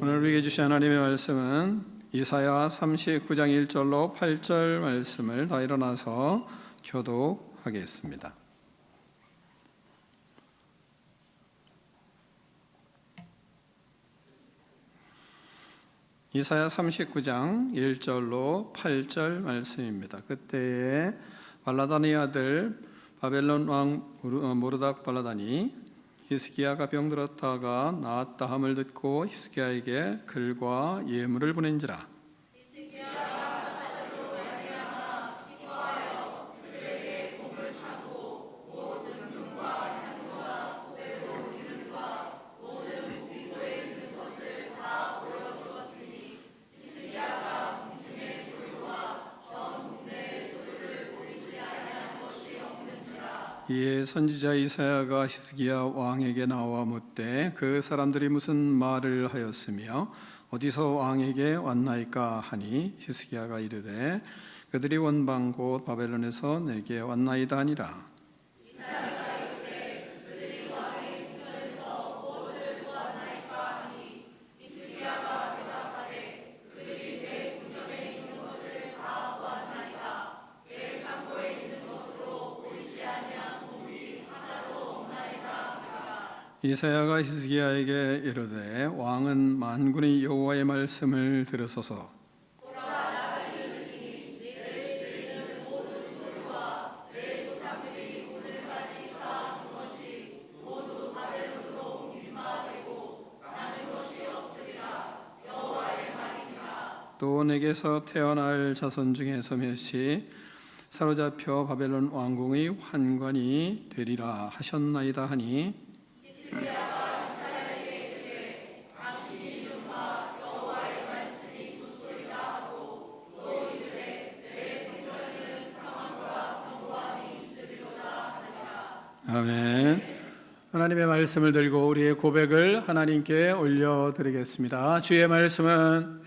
오늘 우리에게 주신 하나님의 말씀은 이사야 39장 1절로 8절 말씀을 다 일어나서 교독하겠습니다. 이사야 39장 1절로 8절 말씀입니다. 그때에 발라다니 아들 바벨론 왕 모르닥 발라다니 히스기야가 병들었다가 나았다 함을 듣고 히스기야에게 글과 예물을 보낸지라. 이에 선지자 이사야가 히스기야 왕에게 나와 묻되 그 사람들이 무슨 말을 하였으며 어디서 왕에게 왔나이까 하니 히스기야가 이르되 그들이 원방 곧 바벨론에서 내게 왔나이다 하니라. 이사야가 히스기야에게 이르되 왕은 만군의 여호와의 말씀을 들으소서. 또 내게서 태어날 자손 중에서 몇이 사로잡혀 바벨론 왕궁의 환관이 되리라 하셨나이다 하니 아멘. 하나님의 말씀을 들고 우리의 고백을 하나님께 올려드리겠습니다. 주의 말씀은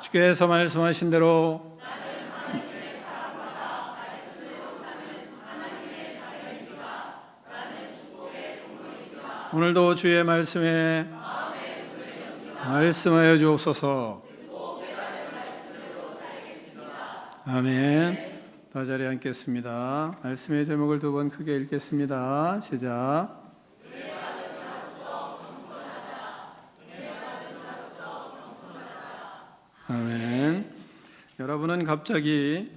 주께서 말씀하신 대로 오늘도 주의 말씀에 말씀하여 주옵소서. 아멘. 다 자리에 앉겠습니다. 말씀의 제목을 두 번 크게 읽겠습니다. 시작. 아멘. 여러분은 갑자기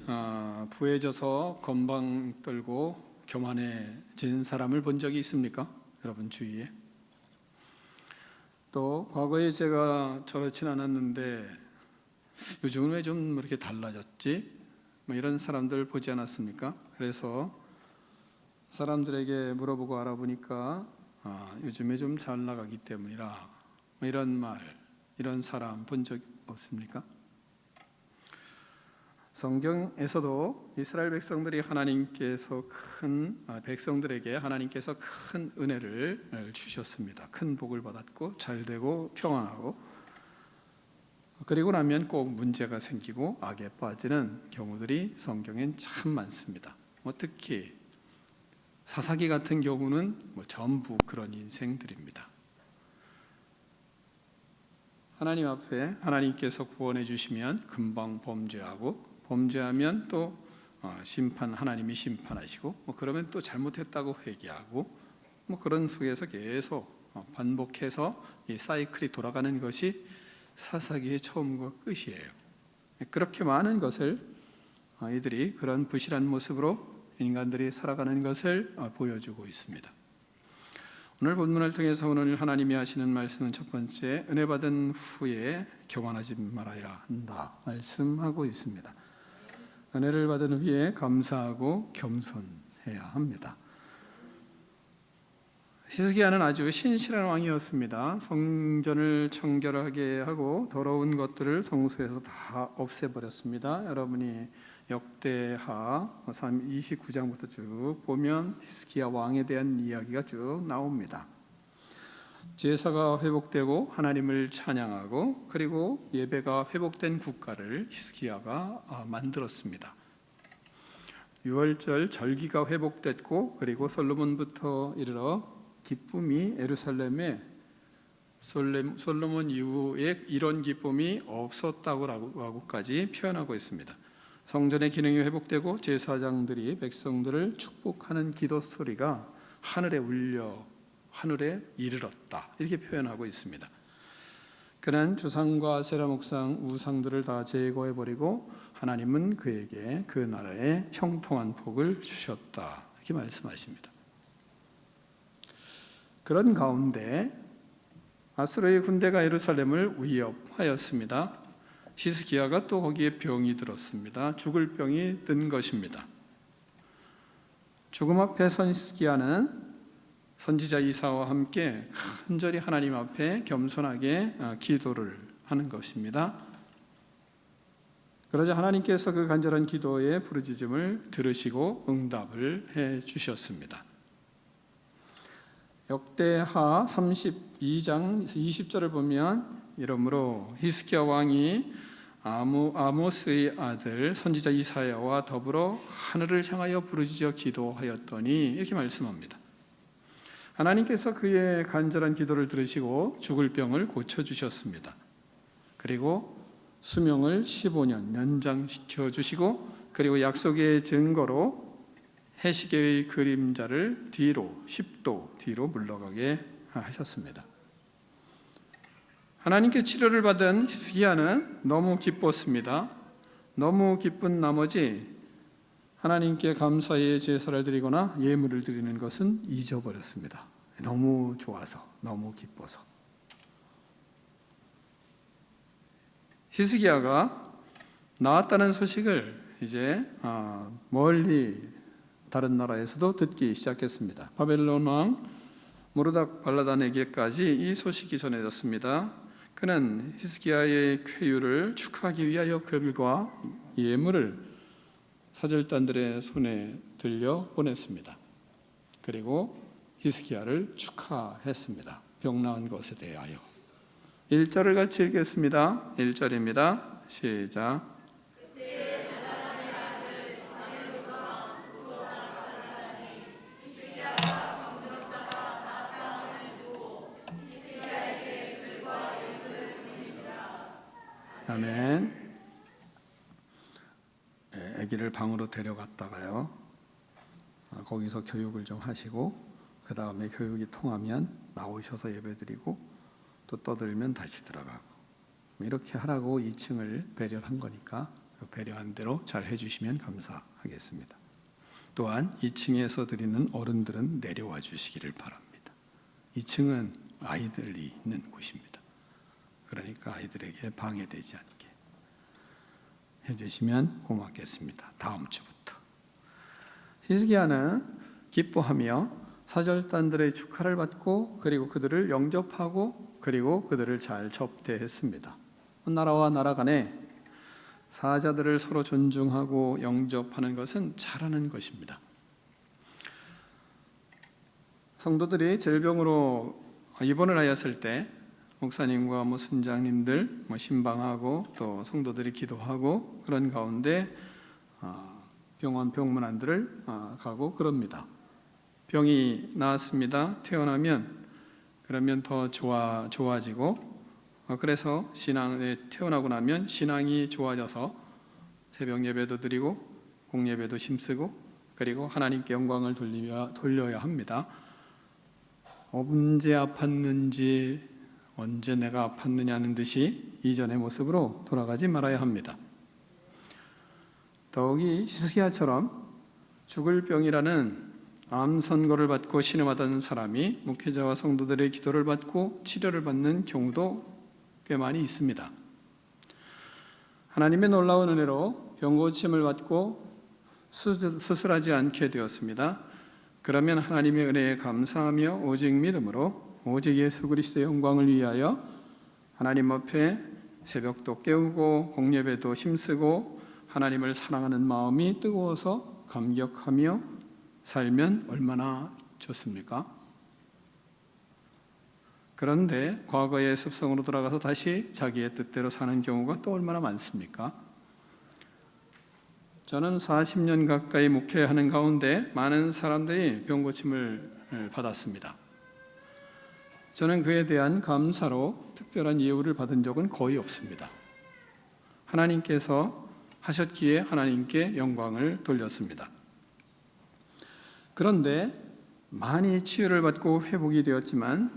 부해져서 건방 떨고 교만해진 사람을 본 적이 있습니까? 여러분 주위에. 또 과거에 제가 저렇진 않았는데 요즘은 왜 좀 이렇게 달라졌지? 뭐 이런 사람들 보지 않았습니까? 그래서 사람들에게 물어보고 알아보니까 요즘에 좀 잘 나가기 때문이라 뭐 이런 말, 이런 사람 본 적 없습니까? 성경에서도 이스라엘 백성들이 백성들에게 하나님께서 큰 은혜를 주셨습니다. 큰 복을 받았고 잘되고 평안하고 그리고 나면 꼭 문제가 생기고 악에 빠지는 경우들이 성경엔 참 많습니다. 특히 사사기 같은 경우는 전부 그런 인생들입니다. 하나님 앞에 하나님께서 구원해 주시면 금방 범죄하고 범죄하면 또 하나님이 심판하시고 그러면 또 잘못했다고 회개하고 그런 속에서 계속 반복해서 이 사이클이 돌아가는 것이 사사기의 처음과 끝이에요. 그렇게 많은 것을 이들이 그런 부실한 모습으로 인간들이 살아가는 것을 보여주고 있습니다. 오늘 본문을 통해서 오늘 하나님이 하시는 말씀은 첫 번째, 은혜 받은 후에 교만하지 말아야 한다 말씀하고 있습니다. 은혜를 받은 후에 감사하고 겸손해야 합니다. 히스기야는 아주 신실한 왕이었습니다. 성전을 청결하게 하고 더러운 것들을 성소에서 다 없애버렸습니다. 여러분이 역대하 29장부터 쭉 보면 히스기야 왕에 대한 이야기가 쭉 나옵니다. 제사가 회복되고 하나님을 찬양하고 그리고 예배가 회복된 국가를 히스기야가 만들었습니다. 유월절 절기가 회복됐고 그리고 솔로몬부터 이르러 기쁨이 예루살렘에 솔로몬 이후에 이런 기쁨이 없었다고까지 표현하고 있습니다. 성전의 기능이 회복되고 제사장들이 백성들을 축복하는 기도 소리가 하늘에 울려 하늘에 이르렀다, 이렇게 표현하고 있습니다. 그는 주상과 아세라 목상 우상들을 다 제거해버리고 하나님은 그에게 그 나라에 형통한 복을 주셨다, 이렇게 말씀하십니다. 그런 가운데 아수르의 군대가 예루살렘을 위협하였습니다. 히스기야가 또 거기에 병이 들었습니다. 죽을 병이 든 것입니다. 죽음 앞에 선 히스기야는 선지자 이사야와 함께 간절히 하나님 앞에 겸손하게 기도를 하는 것입니다. 그러자 하나님께서 그 간절한 기도의 부르짖음을 들으시고 응답을 해 주셨습니다. 역대하 32장 20절을 보면 이러므로 히스기야 왕이 아모스의 아들 선지자 이사야와 더불어 하늘을 향하여 부르짖어 기도하였더니, 이렇게 말씀합니다. 하나님께서 그의 간절한 기도를 들으시고 죽을 병을 고쳐주셨습니다. 그리고 수명을 15년 연장시켜 주시고, 그리고 약속의 증거로 해시계의 그림자를 뒤로 10도 뒤로 물러가게 하셨습니다. 하나님께 치료를 받은 히스기야는 너무 기뻤습니다. 너무 기쁜 나머지 하나님께 감사의 제사를 드리거나 예물을 드리는 것은 잊어버렸습니다. 너무 좋아서, 너무 기뻐서. 히스기야가 나았다는 소식을 이제 멀리 다른 나라에서도 듣기 시작했습니다. 바벨론 왕 모르닥 발라단에게까지 이 소식이 전해졌습니다. 그는 히스기야의 쾌유를 축하하기 위하여 금과 예물을 사절단들의 손에 들려 보냈습니다. 그리고 히스기야를 축하했습니다. 병 나은 것에 대하여. 1절을 같이 읽겠습니다. 1절입니다. 시작. 아멘. 아기를 방으로 데려갔다가요, 거기서 교육을 좀 하시고 그 다음에 교육이 통하면 나오셔서 예배드리고 또 떠들면 다시 들어가고, 이렇게 하라고 2층을 배려한 거니까 배려한 대로 잘 해주시면 감사하겠습니다. 또한 2층에서 드리는 어른들은 내려와 주시기를 바랍니다. 2층은 아이들이 있는 곳입니다. 그러니까 아이들에게 방해되지 않게 해주시면 고맙겠습니다. 다음 주부터. 히스기야는 기뻐하며 사절단들의 축하를 받고 그리고 그들을 영접하고 그리고 그들을 잘 접대했습니다. 나라와 나라 간에 사자들을 서로 존중하고 영접하는 것은 잘하는 것입니다. 성도들이 질병으로 입원을 하였을 때 목사님과 순장님들 신방하고 또 성도들이 기도하고 그런 가운데 병원 병문안들을 가고 그럽니다. 병이 나았습니다. 태어나면 그러면 더 좋아지고, 그래서 신앙에 태어나고 나면 신앙이 좋아져서 새벽 예배도 드리고 공예배도 힘쓰고 그리고 하나님께 영광을 돌려야 합니다. 언제 아팠는지 언제 내가 아팠느냐는 듯이 이전의 모습으로 돌아가지 말아야 합니다. 더욱이 히스기야처럼 죽을 병이라는 암 선고를 받고 신음하던 사람이 목회자와 성도들의 기도를 받고 치료를 받는 경우도 꽤 많이 있습니다. 하나님의 놀라운 은혜로 병고침을 받고 수술하지 않게 되었습니다. 그러면 하나님의 은혜에 감사하며 오직 믿음으로 오직 예수 그리스도의 영광을 위하여 하나님 앞에 새벽도 깨우고 공예배도 힘쓰고 하나님을 사랑하는 마음이 뜨거워서 감격하며 살면 얼마나 좋습니까? 그런데 과거의 습성으로 돌아가서 다시 자기의 뜻대로 사는 경우가 또 얼마나 많습니까? 저는 40년 가까이 목회하는 가운데 많은 사람들이 병고침을 받았습니다. 저는 그에 대한 감사로 특별한 예우를 받은 적은 거의 없습니다. 하나님께서 하셨기에 하나님께 영광을 돌렸습니다. 그런데 많이 치유를 받고 회복이 되었지만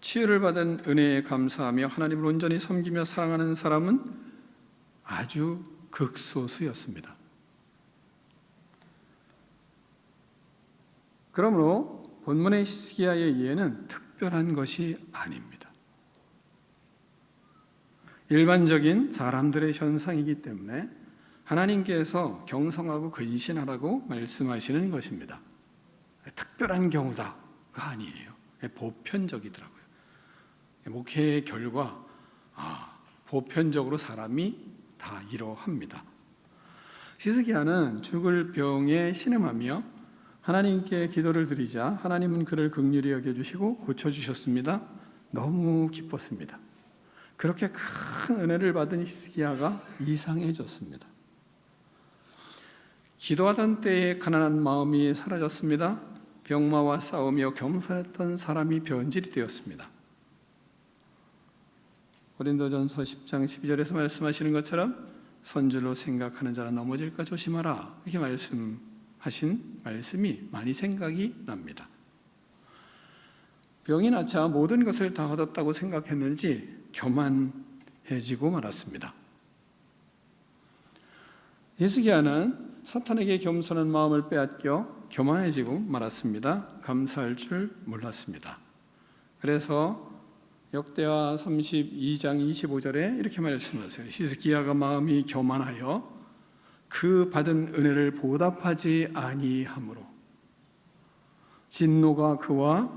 치유를 받은 은혜에 감사하며 하나님을 온전히 섬기며 사랑하는 사람은 아주 극소수였습니다. 그러므로 본문의 히스기야의 예는 특별한 것이 아닙니다. 일반적인 사람들의 현상이기 때문에 하나님께서 경성하고 근신하라고 말씀하시는 것입니다. 특별한 경우다가 아니에요. 보편적이더라고요. 목회의 결과 보편적으로 사람이 다 이러합니다. 히스기야는 죽을 병에 신음하며 하나님께 기도를 드리자 하나님은 그를 긍휼히 여겨주시고 고쳐주셨습니다. 너무 기뻤습니다. 그렇게 큰 은혜를 받은 히스기야가 이상해졌습니다. 기도하던 때에 가난한 마음이 사라졌습니다. 병마와 싸우며 겸손했던 사람이 변질이 되었습니다. 고린도전서 10장 12절에서 말씀하시는 것처럼 선줄로 생각하는 자는 넘어질까 조심하라 이렇게 말씀하신 말씀이 많이 생각이 납니다. 병이 나자 모든 것을 다 얻었다고 생각했는지 교만해지고 말았습니다. 히스기야는 사탄에게 겸손한 마음을 빼앗겨 교만해지고 말았습니다. 감사할 줄 몰랐습니다. 그래서 역대하 32장 25절에 이렇게 말씀하세요. 히스기야가 마음이 교만하여 그 받은 은혜를 보답하지 아니하므로 진노가 그와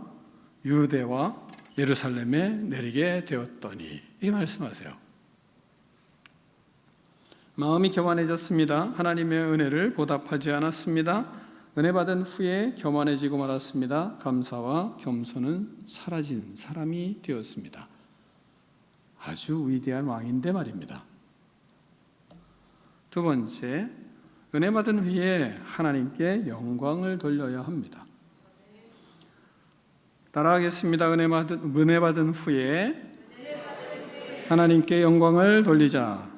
유대와 예루살렘에 내리게 되었더니 이 말씀하세요. 마음이 교만해졌습니다. 하나님의 은혜를 보답하지 않았습니다. 은혜 받은 후에 교만해지고 말았습니다. 감사와 겸손은 사라진 사람이 되었습니다. 아주 위대한 왕인데 말입니다. 두 번째, 은혜 받은 후에 하나님께 영광을 돌려야 합니다. 따라하겠습니다. 은혜 받은 후에 하나님께 영광을 돌리자.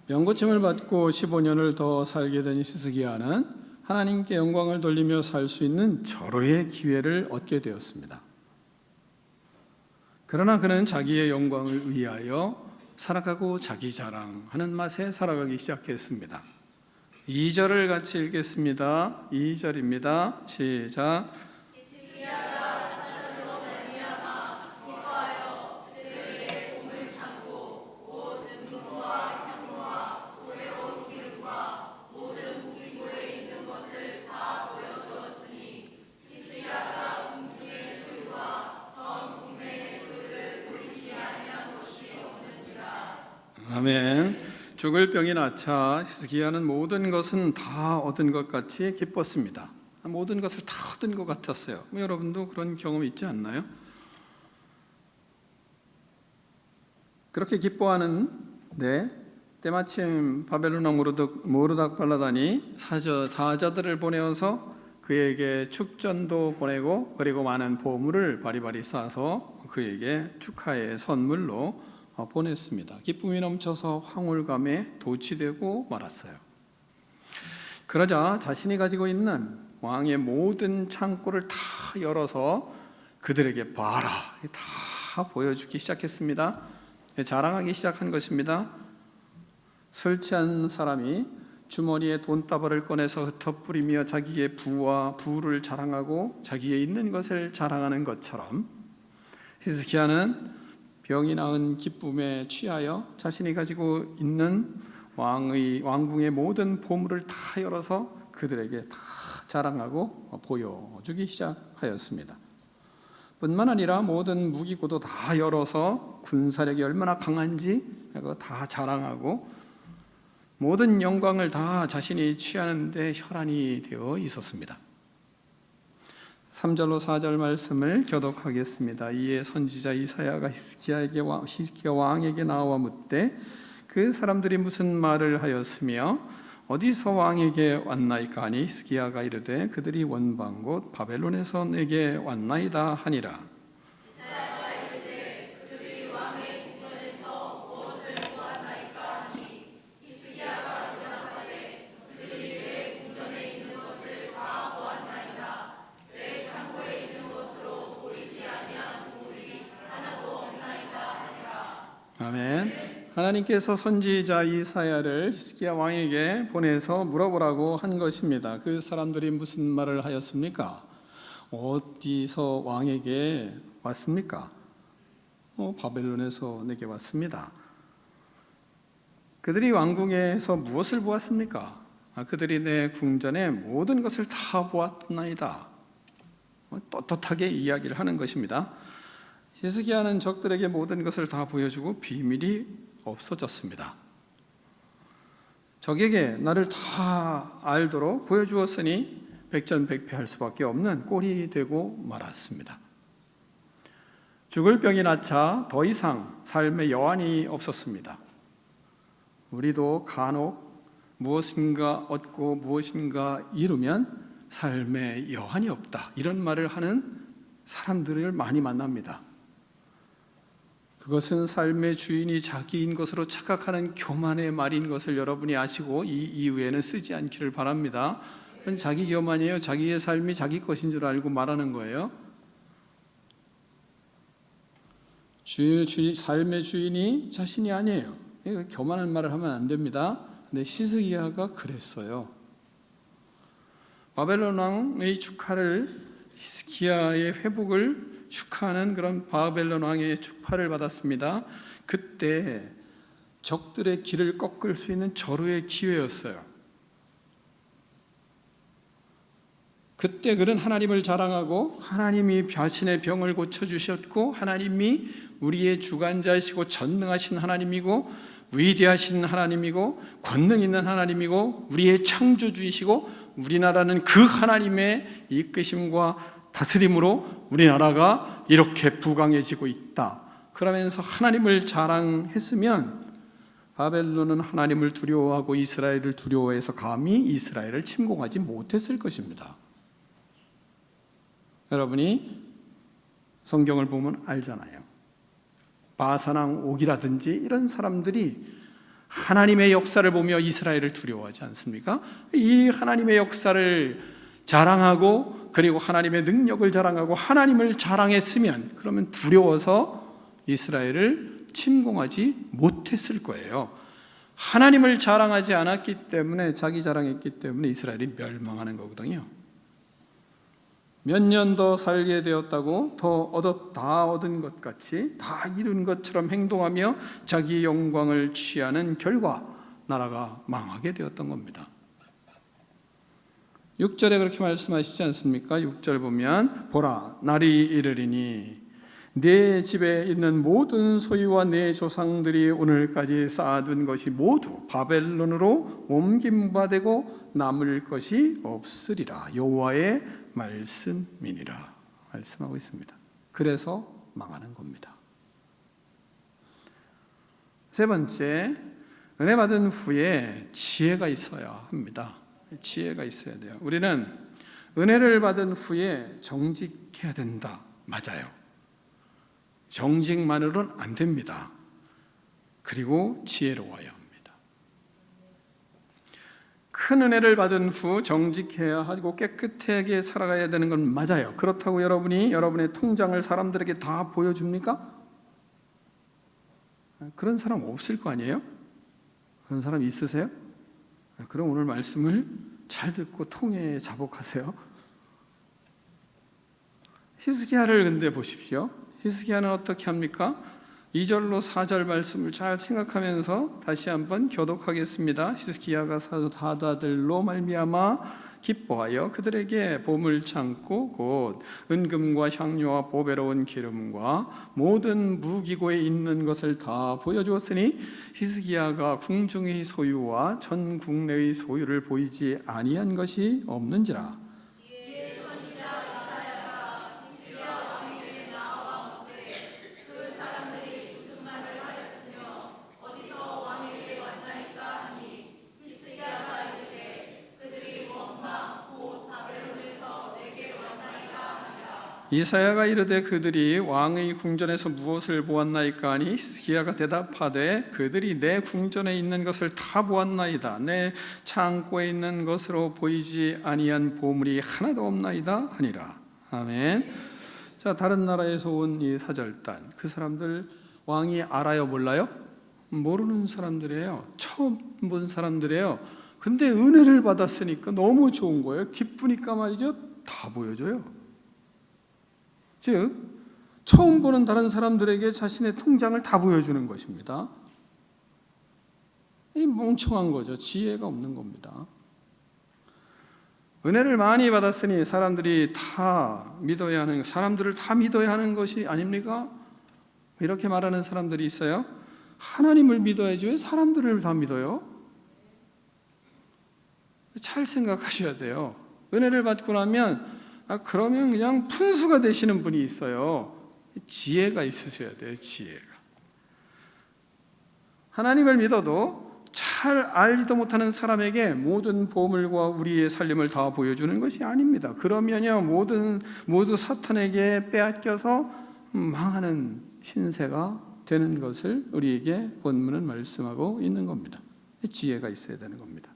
병고침을 받고 15년을 더 살게 된 히스기야는 하나님께 영광을 돌리며 살 수 있는 절호의 기회를 얻게 되었습니다. 그러나 그는 자기의 영광을 위하여 살아가고 자기 자랑하는 맛에 살아가기 시작했습니다. 2절을 같이 읽겠습니다. 2절입니다. 시작. 아멘. 죽을 병이 나자 히스기야는 모든 것은 다 얻은 것 같이 기뻤습니다. 모든 것을 다 얻은 것 같았어요. 여러분도 그런 경험 있지 않나요? 그렇게 기뻐하는데 때마침 바벨론 왕 모르닥 발라단이 사자들을 보내어서 그에게 축전도 보내고 그리고 많은 보물을 바리바리 싸서 그에게 축하의 선물로 보냈습니다. 기쁨이 넘쳐서 황홀감에 도취되고 말았어요. 그러자 자신이 가지고 있는 왕의 모든 창고를 다 열어서 그들에게 봐라 다 보여주기 시작했습니다. 자랑하기 시작한 것입니다. 술 취한 사람이 주머니에 돈다발을 꺼내서 흩어뿌리며 자기의 부와 부를 자랑하고 자기의 있는 것을 자랑하는 것처럼 히스기야는 병이 나은 기쁨에 취하여 자신이 가지고 있는 왕궁의 모든 보물을 다 열어서 그들에게 다 자랑하고 보여주기 시작하였습니다. 뿐만 아니라 모든 무기고도 다 열어서 군사력이 얼마나 강한지 다 자랑하고 모든 영광을 다 자신이 취하는 데 혈안이 되어 있었습니다. 3절로 4절 말씀을 교독하겠습니다. 이에 선지자 이사야가 히스기야 왕에게 나와 묻되 그 사람들이 무슨 말을 하였으며 어디서 왕에게 왔나이까 하니 히스기야가 이르되 그들이 원방 곧 바벨론에서 내게 왔나이다 하니라. 아멘. 하나님께서 선지자 이사야를 히스기야 왕에게 보내서 물어보라고 한 것입니다. 그 사람들이 무슨 말을 하였습니까? 어디서 왕에게 왔습니까? 바벨론에서 내게 왔습니다. 그들이 왕궁에서 무엇을 보았습니까? 그들이 내 궁전에 모든 것을 다 보았나이다. 떳떳하게 이야기를 하는 것입니다. 히스기야는 적들에게 모든 것을 다 보여주고 비밀이 없어졌습니다. 적에게 나를 다 알도록 보여주었으니 백전백패할 수밖에 없는 꼴이 되고 말았습니다. 죽을 병이 낳자 더 이상 삶의 여한이 없었습니다. 우리도 간혹 무엇인가 얻고 무엇인가 이루면 삶의 여한이 없다, 이런 말을 하는 사람들을 많이 만납니다. 그것은 삶의 주인이 자기인 것으로 착각하는 교만의 말인 것을 여러분이 아시고 이 이후에는 쓰지 않기를 바랍니다. 그건 자기 교만이에요. 자기의 삶이 자기 것인 줄 알고 말하는 거예요. 삶의 주인이 자신이 아니에요. 교만한 말을 하면 안 됩니다. 근데 히스기야가 그랬어요. 바벨론 왕의 축하를, 히스기야의 회복을 축하하는 그런 바벨론 왕의 축하를 받았습니다. 그때 적들의 길을 꺾을 수 있는 절호의 기회였어요. 그때 그는 하나님을 자랑하고 하나님이 자신의 병을 고쳐주셨고 하나님이 우리의 주관자이시고 전능하신 하나님이고 위대하신 하나님이고 권능 있는 하나님이고 우리의 창조주이시고 우리나라는 그 하나님의 이끄심과 다스림으로 우리나라가 이렇게 부강해지고 있다. 그러면서 하나님을 자랑했으면 바벨론은 하나님을 두려워하고 이스라엘을 두려워해서 감히 이스라엘을 침공하지 못했을 것입니다. 여러분이 성경을 보면 알잖아요. 바산왕 옥이라든지 이런 사람들이 하나님의 역사를 보며 이스라엘을 두려워하지 않습니까? 이 하나님의 역사를 자랑하고 그리고 하나님의 능력을 자랑하고 하나님을 자랑했으면 그러면 두려워서 이스라엘을 침공하지 못했을 거예요. 하나님을 자랑하지 않았기 때문에, 자기 자랑했기 때문에 이스라엘이 멸망하는 거거든요. 몇 년 더 살게 되었다고 다 얻은 것 같이 다 이룬 것처럼 행동하며 자기 영광을 취하는 결과 나라가 망하게 되었던 겁니다. 6절에 그렇게 말씀하시지 않습니까? 6절 보면 보라, 날이 이르리니 내 집에 있는 모든 소유와 내 조상들이 오늘까지 쌓아둔 것이 모두 바벨론으로 옮김받고 남을 것이 없으리라. 여호와의 말씀이니라 말씀하고 있습니다. 그래서 망하는 겁니다. 세 번째, 은혜 받은 후에 지혜가 있어야 합니다. 지혜가 있어야 돼요. 우리는 은혜를 받은 후에 정직해야 된다. 맞아요. 정직만으로는 안 됩니다. 그리고 지혜로워야 합니다. 큰 은혜를 받은 후 정직해야 하고 깨끗하게 살아가야 되는 건 맞아요. 그렇다고 여러분이 여러분의 통장을 사람들에게 다 보여줍니까? 그런 사람 없을 거 아니에요? 그런 사람 있으세요? 그럼 오늘 말씀을 잘 듣고 통회에 자복하세요. 히스기야를 근데 보십시오. 히스기야는 어떻게 합니까? 2절로 4절 말씀을 잘 생각하면서 다시 한번 교독하겠습니다. 히스기야가 사다들로 말미암아 기뻐하여 그들에게 보물 창고 곧 은금과 향료와 보배로운 기름과 모든 무기고에 있는 것을 다 보여주었으니 히스기야가 궁중의 소유와 전 국내의 소유를 보이지 아니한 것이 없는지라. 이사야가 이르되 그들이 왕의 궁전에서 무엇을 보았나이까 하니 히스기야가 대답하되 그들이 내 궁전에 있는 것을 다 보았나이다. 내 창고에 있는 것으로 보이지 아니한 보물이 하나도 없나이다 하니라. 아멘. 자, 다른 나라에서 온 이 사절단, 그 사람들 왕이 알아요, 몰라요? 모르는 사람들이에요. 처음 본 사람들이에요. 근데 은혜를 받았으니까 너무 좋은 거예요. 기쁘니까 말이죠, 다 보여줘요. 즉, 처음 보는 다른 사람들에게 자신의 통장을 다 보여주는 것입니다. 이 멍청한 거죠. 지혜가 없는 겁니다. 은혜를 많이 받았으니 사람들을 다 믿어야 하는 것이 아닙니까? 이렇게 말하는 사람들이 있어요. 하나님을 믿어야지 왜 사람들을 다 믿어요? 잘 생각하셔야 돼요. 은혜를 받고 나면 그러면 그냥 푼수가 되시는 분이 있어요. 지혜가 있으셔야 돼요. 지혜가. 하나님을 믿어도 잘 알지도 못하는 사람에게 모든 보물과 우리의 살림을 다 보여주는 것이 아닙니다. 그러면요, 모두 사탄에게 빼앗겨서 망하는 신세가 되는 것을 우리에게 본문은 말씀하고 있는 겁니다. 지혜가 있어야 되는 겁니다.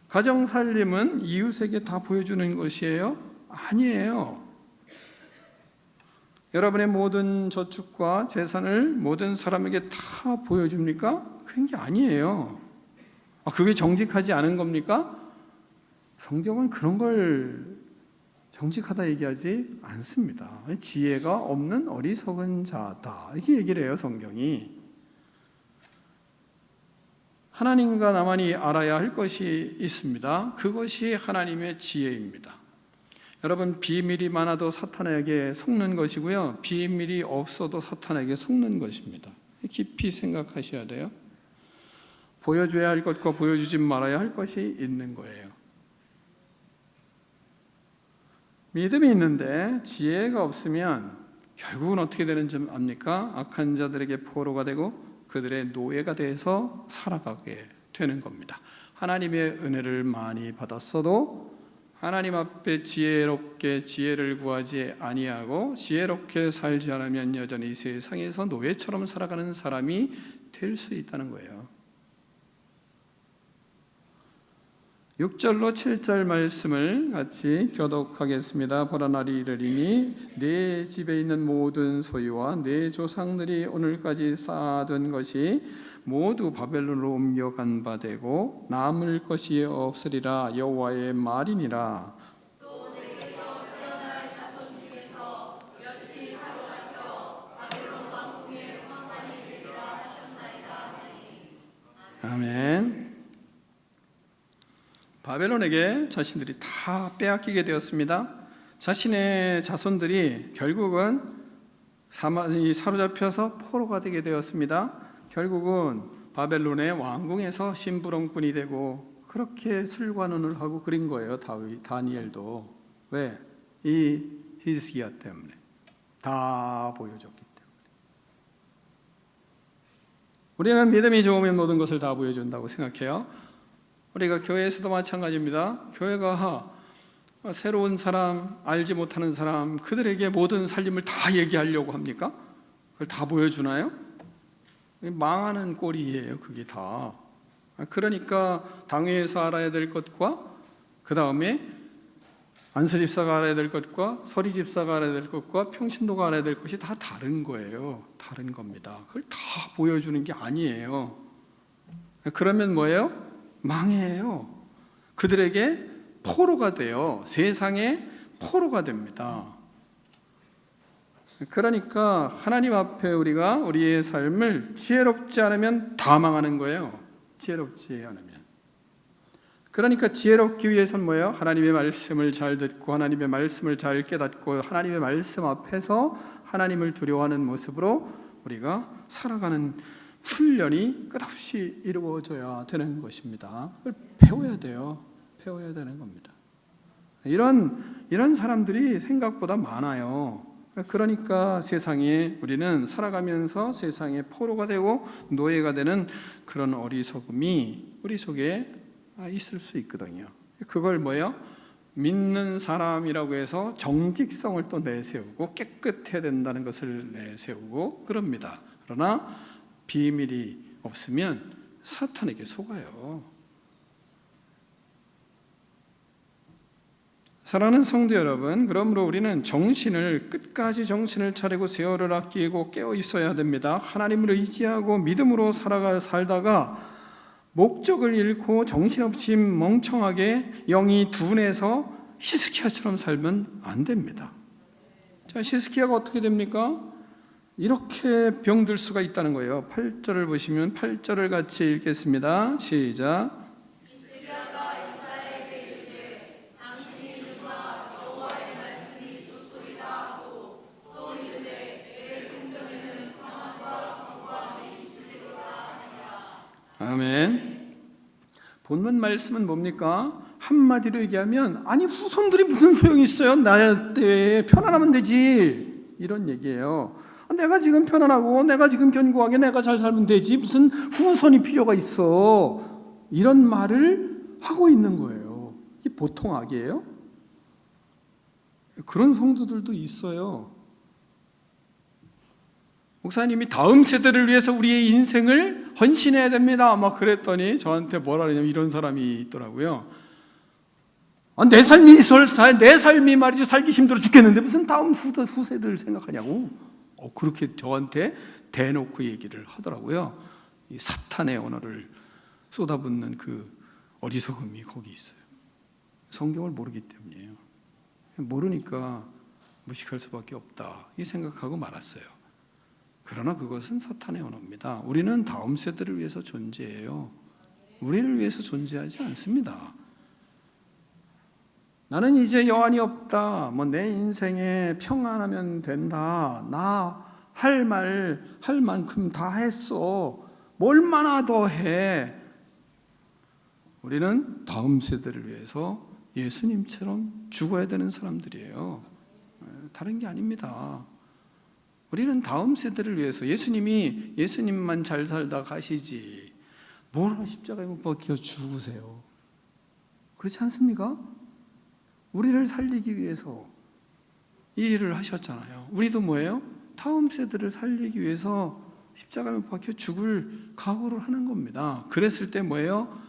가정 살림은 이웃에게 다 보여주는 것이에요? 아니에요. 여러분의 모든 저축과 재산을 모든 사람에게 다 보여줍니까? 그런 게 아니에요. 그게 정직하지 않은 겁니까? 성경은 그런 걸 정직하다 얘기하지 않습니다. 지혜가 없는 어리석은 자다, 이렇게 얘기를 해요, 성경이. 하나님과 나만이 알아야 할 것이 있습니다. 그것이 하나님의 지혜입니다. 여러분, 비밀이 많아도 사탄에게 속는 것이고요, 비밀이 없어도 사탄에게 속는 것입니다. 깊이 생각하셔야 돼요. 보여줘야 할 것과 보여주지 말아야 할 것이 있는 거예요. 믿음이 있는데 지혜가 없으면 결국은 어떻게 되는지 압니까? 악한 자들에게 포로가 되고 그들의 노예가 돼서 살아가게 되는 겁니다. 하나님의 은혜를 많이 받았어도 하나님 앞에 지혜롭게 지혜를 구하지 아니하고 지혜롭게 살지 않으면 여전히 세상에서 노예처럼 살아가는 사람이 될 수 있다는 거예요. 6절로 7절 말씀을 같이 교독하겠습니다. 보라, 날이 이르리니 내 집에 있는 모든 소유와 내 조상들이 오늘까지 쌓아둔 것이 모두 바벨론으로 옮겨간 바 되고 남을 것이 없으리라. 여호와의 말이니라. 또 내게서 태어날 자손 중에서 몇이 사로잡혀 바벨론 왕궁의 황관이 되리라 하셨나이다. 아멘. 바벨론에게 자신들이 다 빼앗기게 되었습니다. 자신의 자손들이 결국은 사로잡혀서 포로가 되게 되었습니다. 결국은 바벨론의 왕궁에서 심부름꾼이 되고 그렇게 술관원을 하고 그린 거예요. 다니엘도. 왜? 이 히스기야 때문에. 다 보여줬기 때문에. 우리는 믿음이 좋으면 모든 것을 다 보여준다고 생각해요. 우리가 교회에서도 마찬가지입니다. 교회가 새로운 사람, 알지 못하는 사람, 그들에게 모든 살림을 다 얘기하려고 합니까? 그걸 다 보여주나요? 망하는 꼴이에요, 그게 다. 그러니까 당회에서 알아야 될 것과 그 다음에 안수집사가 알아야 될 것과 서리집사가 알아야 될 것과 평신도가 알아야 될 것이 다 다른 거예요. 다른 겁니다. 그걸 다 보여주는 게 아니에요. 그러면 뭐예요? 망해요. 그들에게 포로가 돼요. 세상에 포로가 됩니다. 그러니까 하나님 앞에 우리가 우리의 삶을 지혜롭지 않으면 다 망하는 거예요. 지혜롭지 않으면. 그러니까 지혜롭기 위해서는 뭐예요? 하나님의 말씀을 잘 듣고 하나님의 말씀을 잘 깨닫고 하나님의 말씀 앞에서 하나님을 두려워하는 모습으로 우리가 살아가는 훈련이 끝없이 이루어져야 되는 것입니다. 그걸 배워야 돼요. 배워야 되는 겁니다. 이런 사람들이 생각보다 많아요. 그러니까 세상에 우리는 살아가면서 세상의 포로가 되고 노예가 되는 그런 어리석음이 우리 속에 있을 수 있거든요. 그걸 뭐예요? 믿는 사람이라고 해서 정직성을 또 내세우고 깨끗해야 된다는 것을 내세우고 그럽니다. 그러나 비밀이 없으면 사탄에게 속아요. 사랑하는 성도 여러분, 그러므로 우리는 끝까지 정신을 차리고 세월을 아끼고 깨어 있어야 됩니다. 하나님을 의지하고 믿음으로 살다가 목적을 잃고 정신없이 멍청하게 영이 둔해서 히스기야처럼 살면 안 됩니다. 자, 히스기야가 어떻게 됩니까? 이렇게 병들 수가 있다는 거예요. 8절을 보시면 8절을 같이 읽겠습니다. 시작. 아멘. 본문 말씀은 뭡니까? 한마디로 얘기하면 아니 후손들이 무슨 소용이 있어요? 나한테 편안하면 되지, 이런 얘기예요. 내가 지금 편안하고 내가 지금 견고하게 내가 잘 살면 되지, 무슨 후손이 필요가 있어, 이런 말을 하고 있는 거예요. 이게 보통 악이에요? 그런 성도들도 있어요. 목사님이 다음 세대를 위해서 우리의 인생을 헌신해야 됩니다 막 그랬더니 저한테 뭐라 그러냐면 이런 사람이 있더라고요. 내 삶이 말이죠, 살기 힘들어 죽겠는데 무슨 다음 후세대를 생각하냐고 그렇게 저한테 대놓고 얘기를 하더라고요. 이 사탄의 언어를 쏟아붓는 그 어리석음이 거기 있어요. 성경을 모르기 때문이에요. 모르니까 무식할 수밖에 없다 이 생각하고 말았어요. 그러나 그것은 사탄의 언어입니다. 우리는 다음 세대를 위해서 존재해요. 우리를 위해서 존재하지 않습니다. 나는 이제 여한이 없다, 내 인생에 평안하면 된다, 나 할 만큼 다 했어, 얼마나 더 해. 우리는 다음 세대를 위해서 예수님처럼 죽어야 되는 사람들이에요. 다른 게 아닙니다. 우리는 다음 세대를 위해서 예수님만 잘 살다 가시지 뭐라 십자가에 못 박혀 죽으세요. 그렇지 않습니까? 우리를 살리기 위해서 이 일을 하셨잖아요. 우리도 뭐예요? 다음 세대를 살리기 위해서 십자가에 못 박혀 죽을 각오를 하는 겁니다. 그랬을 때 뭐예요?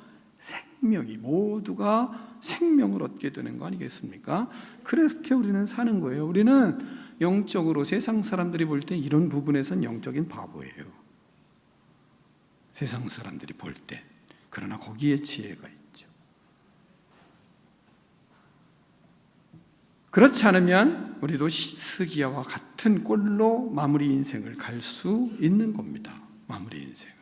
모두가 생명을 얻게 되는 거 아니겠습니까? 그렇게 우리는 사는 거예요. 우리는 영적으로 세상 사람들이 볼 때 이런 부분에선 영적인 바보예요. 세상 사람들이 볼 때. 그러나 거기에 지혜가 있죠. 그렇지 않으면 우리도 히스기야와 같은 꼴로 마무리 인생을 갈 수 있는 겁니다. 마무리 인생을.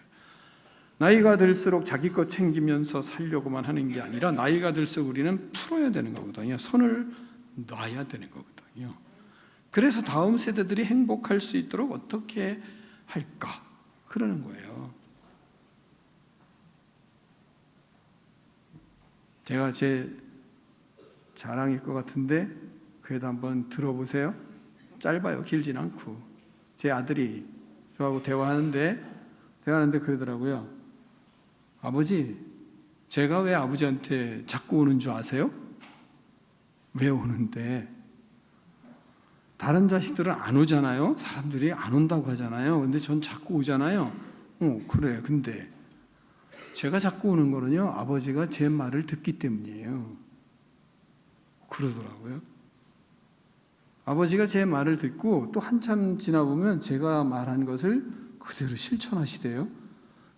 나이가 들수록 자기 것 챙기면서 살려고만 하는 게 아니라 나이가 들수록 우리는 풀어야 되는 거거든요. 손을 놔야 되는 거거든요. 그래서 다음 세대들이 행복할 수 있도록 어떻게 할까? 그러는 거예요. 제가 제 자랑일 것 같은데 그래도 한번 들어보세요. 짧아요. 길진 않고. 제 아들이 저하고 대화하는데 그러더라고요. 아버지, 제가 왜 아버지한테 자꾸 오는 줄 아세요? 왜 오는데? 다른 자식들은 안 오잖아요. 사람들이 안 온다고 하잖아요. 근데 전 자꾸 오잖아요. 그래. 근데 제가 자꾸 오는 거는요, 아버지가 제 말을 듣기 때문이에요. 그러더라고요. 아버지가 제 말을 듣고 또 한참 지나보면 제가 말한 것을 그대로 실천하시대요.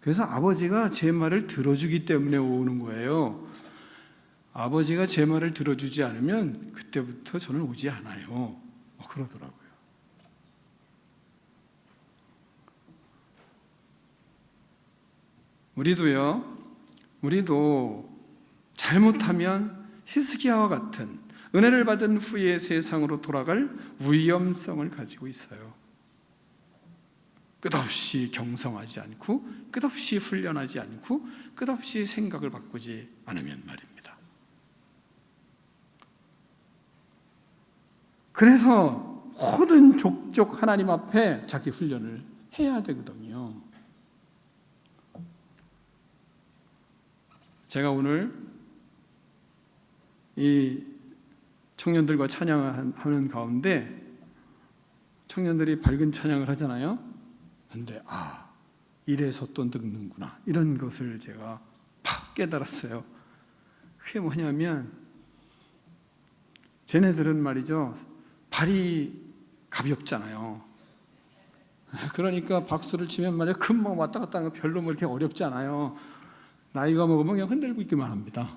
그래서 아버지가 제 말을 들어주기 때문에 오는 거예요. 아버지가 제 말을 들어주지 않으면 그때부터 저는 오지 않아요. 그러더라고요. 우리도 잘못하면 히스기야와 같은 은혜를 받은 후에 세상으로 돌아갈 위험성을 가지고 있어요. 끝없이 경성하지 않고, 끝없이 훈련하지 않고, 끝없이 생각을 바꾸지 않으면 말입니다. 그래서 모든 족족 하나님 앞에 자기 훈련을 해야 되거든요. 제가 오늘 이 청년들과 찬양하는 가운데 청년들이 밝은 찬양을 하잖아요. 그런데 이래서 또 늙는구나, 이런 것을 제가 팍 깨달았어요. 그게 뭐냐면 쟤네들은 말이죠, 발이 가볍잖아요. 그러니까 박수를 치면 말이야 금방 왔다 갔다 하는 거 별로 뭐 이렇게 어렵지 않아요. 나이가 먹으면 그냥 흔들고 있기만 합니다.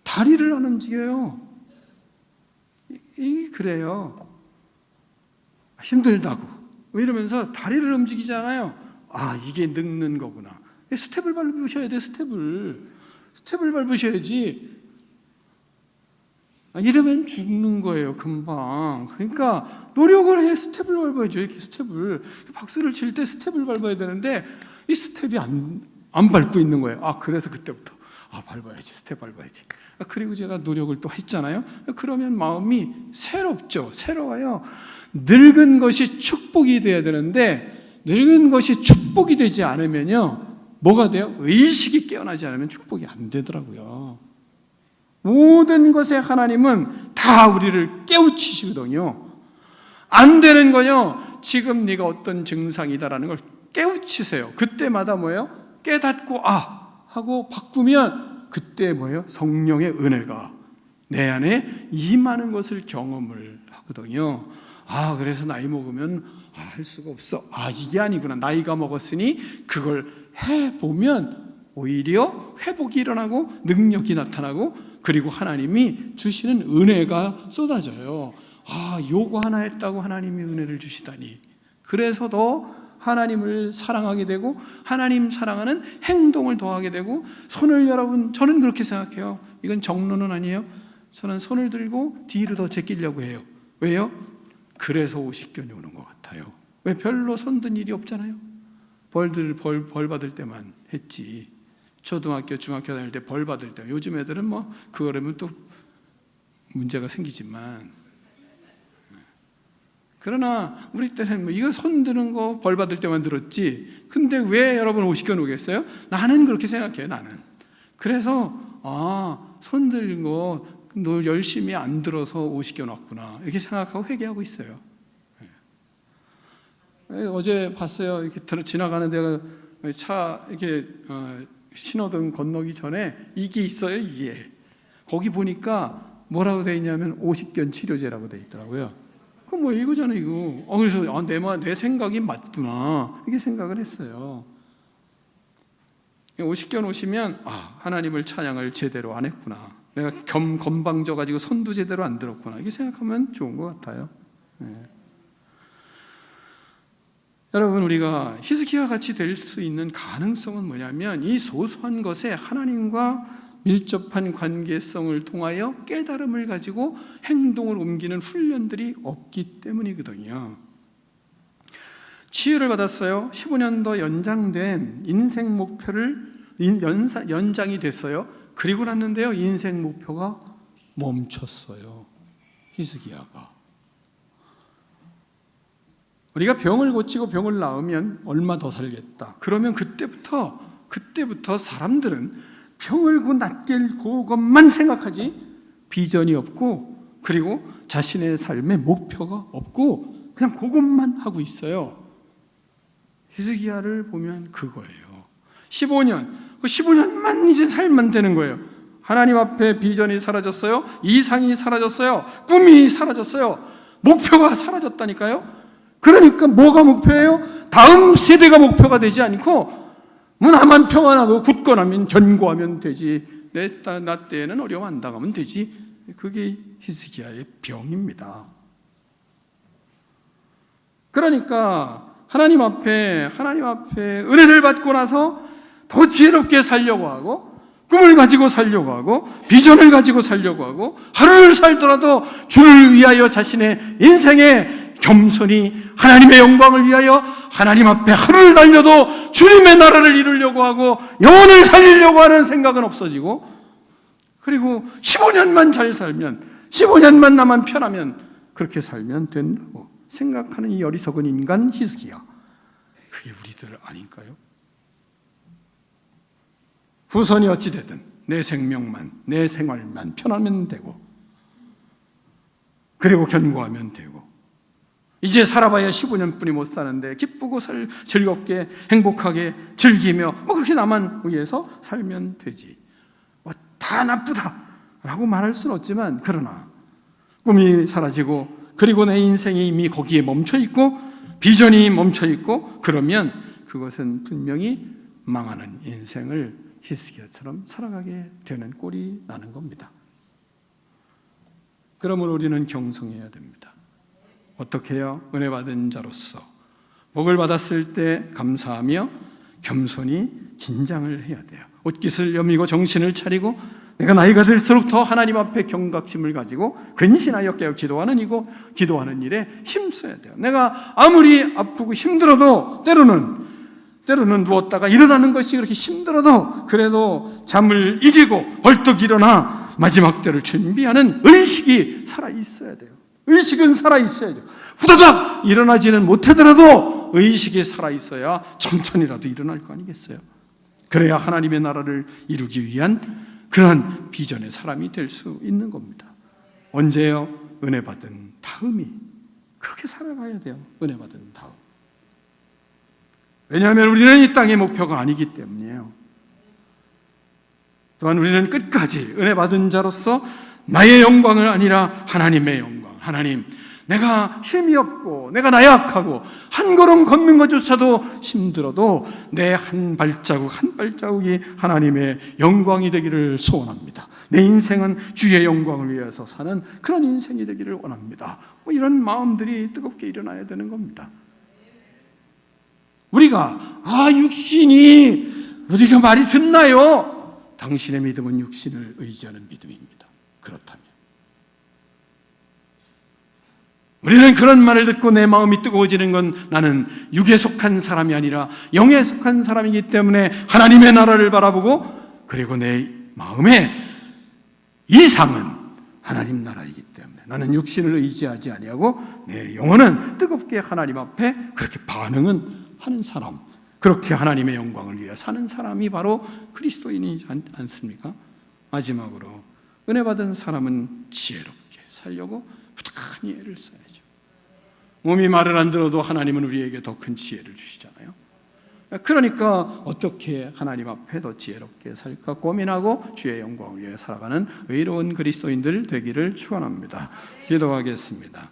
다리를 안 움직여요. 그래요. 힘들다고 이러면서 다리를 움직이잖아요. 이게 늙는 거구나. 스텝을 밟으셔야 돼. 스텝을 밟으셔야지. 이러면 죽는 거예요, 금방. 그러니까 노력을 해. 스텝을 밟아야죠. 이렇게 스텝을, 박수를 칠 때 스텝을 밟아야 되는데 이 스텝이 안 밟고 있는 거예요. 그래서 그때부터 밟아야지, 스텝 밟아야지. 그리고 제가 노력을 또 했잖아요. 그러면 마음이 새롭죠. 새로워요. 늙은 것이 축복이 돼야 되는데 늙은 것이 축복이 되지 않으면요, 뭐가 돼요? 의식이 깨어나지 않으면 축복이 안 되더라고요. 모든 것에 하나님은 다 우리를 깨우치시거든요. 안 되는 거요, 지금 네가 어떤 증상이다라는 걸 깨우치세요. 그때마다 뭐예요? 깨닫고 하고 바꾸면 그때 뭐예요? 성령의 은혜가 내 안에 임하는 것을 경험을 하거든요. 그래서 나이 먹으면 할 수가 없어. 이게 아니구나. 나이가 먹었으니 그걸 해보면 오히려 회복이 일어나고 능력이 나타나고 그리고 하나님이 주시는 은혜가 쏟아져요. 요거 하나 했다고 하나님이 은혜를 주시다니. 그래서 더 하나님을 사랑하게 되고 하나님 사랑하는 행동을 더하게 되고 저는 그렇게 생각해요. 이건 정론은 아니에요. 저는 손을 들고 뒤로 더 제끼려고 해요. 왜요? 그래서 50견이 오는 것 같아요. 왜? 별로 손든 일이 없잖아요. 벌 받을 때만 했지. 초등학교, 중학교 다닐 때 벌 받을 때. 요즘 애들은 그거라면 또 문제가 생기지만, 그러나 우리 때는 이거 손 드는 거 벌 받을 때만 들었지. 근데 왜 여러분 50견 오겠어요? 나는 그렇게 생각해요. 나는. 그래서 손 들고 너 열심히 안 들어서 50견 왔구나, 이렇게 생각하고 회개하고 있어요. 어제 봤어요. 이렇게 지나가는 데가 차 이렇게 신호등 건너기 전에 이게 있어요. 이게 거기 보니까 뭐라고 돼 있냐면 50견 치료제라고 돼 있더라고요. 그럼 이거잖아, 이거. 그래서 내 생각이 맞구나, 이렇게 생각을 했어요. 50견 오시면 하나님을 찬양을 제대로 안 했구나, 내가 건방져 가지고 손도 제대로 안 들었구나, 이렇게 생각하면 좋은 것 같아요. 여러분, 우리가 히스기야 같이 될 수 있는 가능성은 뭐냐면 이 소소한 것에 하나님과 밀접한 관계성을 통하여 깨달음을 가지고 행동을 옮기는 훈련들이 없기 때문이거든요. 치유를 받았어요. 15년도 연장된 인생 목표를 연장이 됐어요. 그리고 났는데요, 인생 목표가 멈췄어요. 히스기야가. 우리가 병을 고치고 병을 나으면 얼마 더 살겠다. 그러면 그때부터 사람들은 병을 낫게 그것만 생각하지 비전이 없고, 그리고 자신의 삶의 목표가 없고 그냥 그것만 하고 있어요. 히스기야를 보면 그거예요. 15년만 이제 살면 되는 거예요. 하나님 앞에 비전이 사라졌어요. 이상이 사라졌어요. 꿈이 사라졌어요. 목표가 사라졌다니까요. 그러니까 뭐가 목표예요? 다음 세대가 목표가 되지 않고 나만 평안하고 굳건하면 견고하면 되지, 나 때에는 어려움 안 당하면 되지. 그게 히스기야의 병입니다. 그러니까 하나님 앞에 은혜를 받고 나서 더 지혜롭게 살려고 하고, 꿈을 가지고 살려고 하고, 비전을 가지고 살려고 하고, 하루를 살더라도 주를 위하여 자신의 인생에 겸손히 하나님의 영광을 위하여 하나님 앞에 하루를 달려도 주님의 나라를 이루려고 하고 영혼을 살리려고 하는 생각은 없어지고, 그리고 15년만 잘 살면, 15년만 나만 편하면 그렇게 살면 된다고 생각하는 이 어리석은 인간 히스기야, 그게 우리들 아닐까요? 후손이 어찌되든 내 생명만, 내 생활만 편하면 되고, 그리고 견고하면 되고, 이제 살아봐야 15년뿐이 못 사는데 기쁘고 즐겁게 행복하게 즐기며 그렇게 나만 위해서 살면 되지, 다 나쁘다라고 말할 수는 없지만, 그러나 꿈이 사라지고 그리고 내 인생이 이미 거기에 멈춰있고 비전이 멈춰있고, 그러면 그것은 분명히 망하는 인생을 히스기야처럼 살아가게 되는 꼴이 나는 겁니다. 그러므로 우리는 경성해야 됩니다. 어떻게 해요? 은혜 받은 자로서 복을 받았을 때 감사하며 겸손히 긴장을 해야 돼요. 옷깃을 여미고 정신을 차리고 내가 나이가 들수록 더 하나님 앞에 경각심을 가지고 근신하여 깨어 기도하는 일에 힘써야 돼요. 내가 아무리 아프고 힘들어도 때로는 누웠다가 일어나는 것이 그렇게 힘들어도 그래도 잠을 이기고 벌떡 일어나 마지막 때를 준비하는 의식이 살아있어야 돼요. 의식은 살아있어야죠. 후다닥 일어나지는 못하더라도 의식이 살아있어야 천천히라도 일어날 거 아니겠어요? 그래야 하나님의 나라를 이루기 위한 그러한 비전의 사람이 될 수 있는 겁니다. 언제요? 은혜 받은 다음이. 그렇게 살아가야 돼요. 은혜 받은 다음. 왜냐하면 우리는 이 땅의 목표가 아니기 때문이에요. 또한 우리는 끝까지 은혜 받은 자로서 나의 영광을 아니라 하나님의 영광, 하나님, 내가 힘이 없고 내가 나약하고 한 걸음 걷는 것조차도 힘들어도 내 한 발자국이 하나님의 영광이 되기를 소원합니다. 내 인생은 주의 영광을 위해서 사는 그런 인생이 되기를 원합니다. 이런 마음들이 뜨겁게 일어나야 되는 겁니다. 우리가 육신이 우리가 말이 듣나요? 당신의 믿음은 육신을 의지하는 믿음입니다. 그렇다면 우리는 그런 말을 듣고 내 마음이 뜨거워지는 건 나는 육에 속한 사람이 아니라 영에 속한 사람이기 때문에 하나님의 나라를 바라보고, 그리고 내 마음의 이상은 하나님 나라이기 때문에 나는 육신을 의지하지 아니하고 내 영혼은 뜨겁게 하나님 앞에 그렇게 반응은 하는 사람, 그렇게 하나님의 영광을 위해 사는 사람이 바로 그리스도인이지 않습니까? 마지막으로 은혜 받은 사람은 지혜롭게 살려고 부탁하니 애를 써야죠. 몸이 말을 안 들어도 하나님은 우리에게 더 큰 지혜를 주시잖아요. 그러니까 어떻게 하나님 앞에 더 지혜롭게 살까 고민하고 주의 영광을 위해 살아가는 의로운 그리스도인들 되기를 축원합니다. 기도하겠습니다.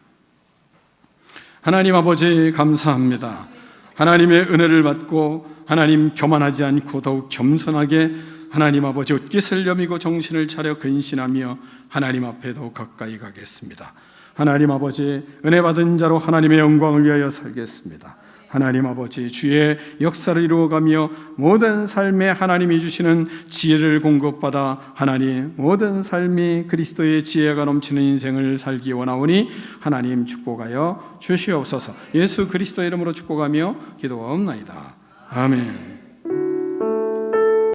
하나님 아버지 감사합니다. 하나님의 은혜를 받고 하나님 교만하지 않고 더욱 겸손하게 하나님 아버지 옷깃을 여미고 정신을 차려 근신하며 하나님 앞에 더욱 가까이 가겠습니다. 하나님 아버지 은혜 받은 자로 하나님의 영광을 위하여 살겠습니다. 하나님 아버지 주의 역사를 이루어가며 모든 삶에 하나님이 주시는 지혜를 공급받아 하나님 모든 삶이 그리스도의 지혜가 넘치는 인생을 살기 원하오니 하나님 축복하여 주시옵소서. 예수 그리스도의 이름으로 축복하며 기도하옵나이다. 아멘.